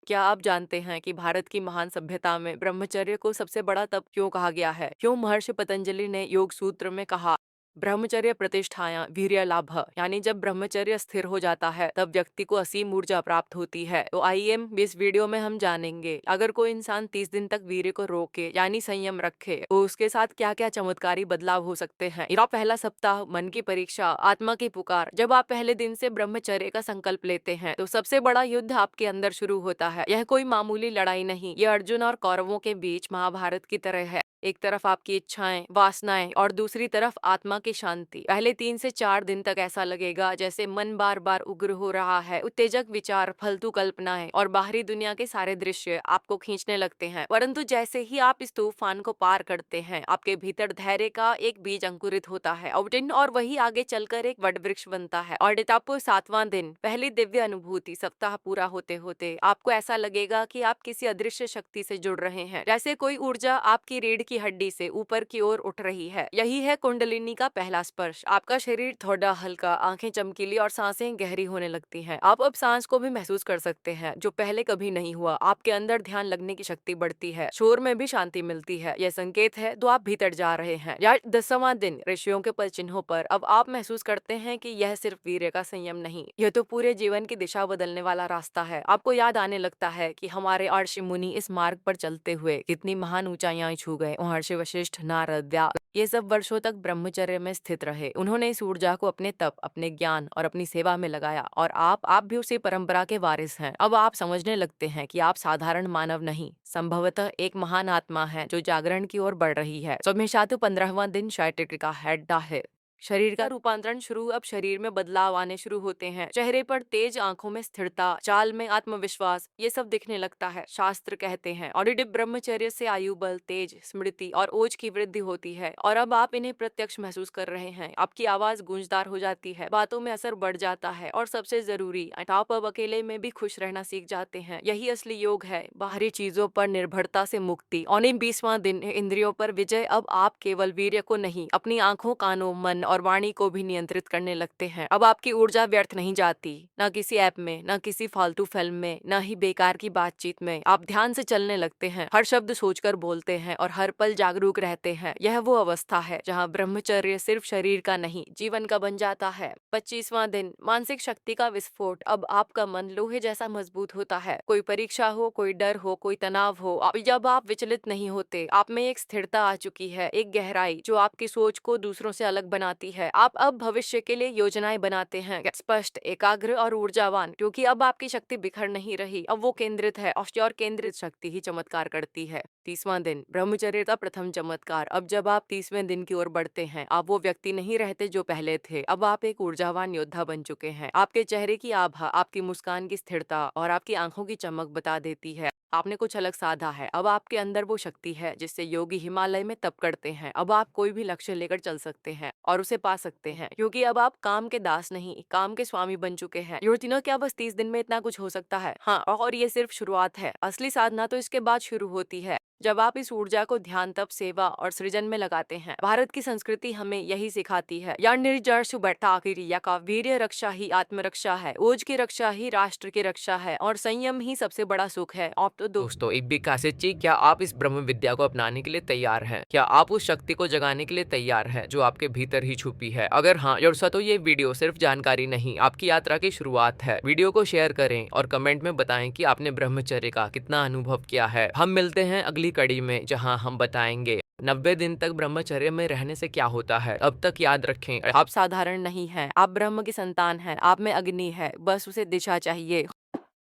क्या आप जानते हैं कि भारत की महान सभ्यता में ब्रह्मचर्य को सबसे बड़ा तप क्यों कहा गया है? क्यों महर्षि पतंजलि ने योग सूत्र में कहा ब्रह्मचर्य प्रतिष्ठाया वीर्य लाभ, यानी जब ब्रह्मचर्य स्थिर हो जाता है तब व्यक्ति को असीम ऊर्जा प्राप्त होती है। तो आइए इस वीडियो में हम जानेंगे, अगर कोई इंसान 30 दिन तक वीर्य को रोके यानी संयम रखे तो उसके साथ क्या क्या चमत्कारी बदलाव हो सकते हैं। यह पहला सप्ताह, मन की परीक्षा, आत्मा की पुकार। जब आप पहले दिन से ब्रह्मचर्य का संकल्प लेते हैं तो सबसे बड़ा युद्ध आपके अंदर शुरू होता है। यह कोई मामूली लड़ाई नहीं, यह अर्जुन और कौरवों के बीच महाभारत की तरह है। एक तरफ आपकी इच्छाएं, वासनाएं और दूसरी तरफ आत्मा की शांति। पहले 3 से 4 दिन तक ऐसा लगेगा जैसे मन बार बार उग्र हो रहा है। उत्तेजक विचार, फालतू कल्पनाएं और बाहरी दुनिया के सारे दृश्य आपको खींचने लगते हैं। परंतु जैसे ही आप इस तूफान को पार करते हैं, आपके भीतर धैर्य का एक बीज अंकुरित होता है और वही आगे चलकर एक वट वृक्ष बनता है। और आपको 7वां दिन, पहली दिव्य अनुभूति। सप्ताह पूरा होते होते आपको ऐसा लगेगा कि आप किसी अदृश्य शक्ति से जुड़ रहे हैं, जैसे कोई ऊर्जा आपकी रीढ़ की हड्डी से ऊपर की ओर उठ रही है। यही है कुंडलिनी का पहला स्पर्श। आपका शरीर थोड़ा हल्का, आंखें चमकीली और सांसें गहरी होने लगती हैं। आप अब सांस को भी महसूस कर सकते हैं, जो पहले कभी नहीं हुआ। आपके अंदर ध्यान लगने की शक्ति बढ़ती है, शोर में भी शांति मिलती है। यह संकेत है तो आप भीतर जा रहे हैं। या 10वां दिन, ऋषियों के पद चिन्हों पर अब आप महसूस करते हैं कि यह सिर्फ वीर्य का संयम नहीं, यह तो पूरे जीवन की दिशा बदलने वाला रास्ता है। आपको याद आने लगता है कि हमारे ऋषि मुनि इस मार्ग पर चलते हुए कितनी महान ऊंचाइयां छू गए। महर्षि वशिष्ठ, नारद, व्यास, ये सब वर्षों तक ब्रह्मचर्य में स्थित रहे। उन्होंने इस ऊर्जा को अपने तप, अपने ज्ञान और अपनी सेवा में लगाया। और आप भी उसी परंपरा के वारिस हैं। अब आप समझने लगते हैं कि आप साधारण मानव नहीं, संभवतः एक महान आत्मा है जो जागरण की ओर बढ़ रही है। हमेशा तो 15वां दिन शायटिक का हैड्डा है। शरीर का रूपांतरण शुरू। अब शरीर में बदलाव आने शुरू होते हैं। चेहरे पर तेज, आंखों में स्थिरता, चाल में आत्मविश्वास, ये सब दिखने लगता है। शास्त्र कहते हैं ऑडिटिव ब्रह्मचर्य से आयु बल, तेज, स्मृति और ओज की वृद्धि होती है। और अब आप इन्हें प्रत्यक्ष महसूस कर रहे हैं। आपकी आवाज गूंजदार हो जाती है, बातों में असर बढ़ जाता है और सबसे जरूरी, आप अब अकेले में भी खुश रहना सीख जाते हैं। यही असली योग है, बाहरी चीजों पर निर्भरता से मुक्ति। और 20वां दिन, इंद्रियों पर विजय। अब आप केवल वीर्य को नहीं, अपनी आंखों, कानों, मन और वाणी को भी नियंत्रित करने लगते हैं। अब आपकी ऊर्जा व्यर्थ नहीं जाती, न किसी ऐप में, न किसी फालतू फिल्म में, न ही बेकार की बातचीत में। आप ध्यान से चलने लगते हैं, हर शब्द सोचकर बोलते हैं और हर पल जागरूक रहते हैं। यह वो अवस्था है जहाँ ब्रह्मचर्य सिर्फ शरीर का नहीं, जीवन का बन जाता है। 25वां दिन, मानसिक शक्ति का विस्फोट। अब आपका मन लोहे जैसा मजबूत होता है। कोई परीक्षा हो, कोई डर हो, कोई तनाव हो, जब आप विचलित नहीं होते। आप में एक स्थिरता आ चुकी है, एक गहराई जो आपकी सोच को दूसरों से अलग बनाती है। आप अब भविष्य के लिए योजनाएं बनाते हैं, स्पष्ट, एकाग्र और ऊर्जावान, क्योंकि अब आपकी शक्ति बिखर नहीं रही, अब वो केंद्रित है। और केंद्रित शक्ति ही चमत्कार करती है। 30वां दिन, ब्रह्मचर्य का प्रथम चमत्कार। अब जब आप 30वें दिन की ओर बढ़ते हैं, आप वो व्यक्ति नहीं रहते जो पहले थे। अब आप एक ऊर्जावान योद्धा बन चुके हैं। आपके चेहरे की आभा, आपकी मुस्कान की स्थिरता और आपकी आंखों की चमक बता देती है आपने कुछ अलग साधा है। अब आपके अंदर वो शक्ति है जिससे योगी हिमालय में तप करते हैं। अब आप कोई भी लक्ष्य लेकर चल सकते हैं और उसे पा सकते हैं, क्योंकि अब आप काम के दास नहीं, काम के स्वामी बन चुके हैं। युवतियों, क्या बस 30 दिन में इतना कुछ हो सकता है? हाँ, और ये सिर्फ शुरुआत है। असली साधना तो इसके बाद शुरू होती है, जब आप इस ऊर्जा को ध्यान, तप, सेवा और सृजन में लगाते हैं। भारत की संस्कृति हमें यही सिखाती है, या निर्जर सुबटा का वीर्य रक्षा ही आत्मरक्षा है, ओज की रक्षा ही राष्ट्र की रक्षा है और संयम ही सबसे बड़ा सुख है। आप तो दोस्तों, एक भी कासित जी, क्या आप इस ब्रह्म विद्या को अपनाने के लिए तैयार हैं? क्या आप उस शक्ति को जगाने के लिए तैयार हैं जो आपके भीतर ही छुपी है? अगर हाँ तो ये वीडियो सिर्फ जानकारी नहीं, आपकी यात्रा की शुरुआत है। वीडियो को शेयर करें और कमेंट में बताएं कि आपने ब्रह्मचर्य का कितना अनुभव किया है। हम मिलते हैं अगली कड़ी में, जहां हम बताएंगे 90 दिन तक ब्रह्मचर्य में रहने से क्या होता है। अब तक याद रखें, आप साधारण नहीं हैं, आप ब्रह्म की संतान हैं। आप में अग्नि है, बस उसे दिशा चाहिए।